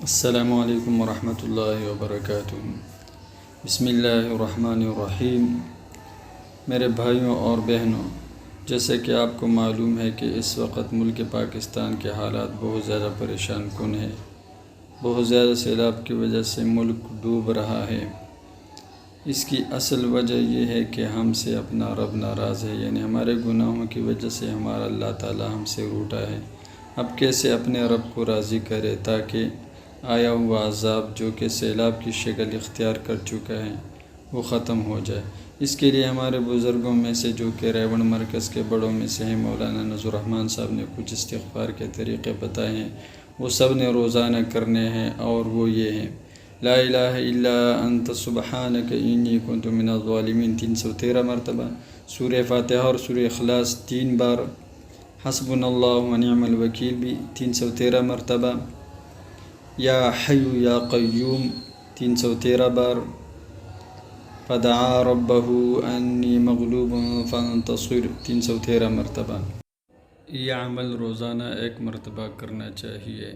السلام علیکم ورحمۃ اللہ وبرکاتہ۔ بسم اللہ الرحمن الرحیم۔ میرے بھائیوں اور بہنوں، جیسے کہ آپ کو معلوم ہے کہ اس وقت ملک پاکستان کے حالات بہت زیادہ پریشان کن ہے۔ بہت زیادہ سیلاب کی وجہ سے ملک ڈوب رہا ہے۔ اس کی اصل وجہ یہ ہے کہ ہم سے اپنا رب ناراض ہے، یعنی ہمارے گناہوں کی وجہ سے ہمارا اللہ تعالی ہم سے روٹھا ہے۔ اب کیسے اپنے رب کو راضی کرے تاکہ آیا ہوا عذاب جو کہ سیلاب کی شکل اختیار کر چکا ہے وہ ختم ہو جائے۔ اس کے لیے ہمارے بزرگوں میں سے جو کہ ریون مرکز کے بڑوں میں سے ہیں، مولانا نذر الرحمن صاحب نے کچھ استغفار کے طریقے بتائے ہیں، وہ سب نے روزانہ کرنے ہیں، اور وہ یہ ہیں: لا الہ الا انت سبحانک انی کنت من الظالمین 313 مرتبہ، سورہ فاتحہ اور سورہ اخلاص 3 بار، حسبنا اللہ ونعم الوکیل بھی 313 مرتبہ، یا حی یا قیوم 313 بار، فدعا ربہ انی مغلوب فانتصر 313 مرتبہ۔ یہ عمل روزانہ 1 مرتبہ کرنا چاہیے۔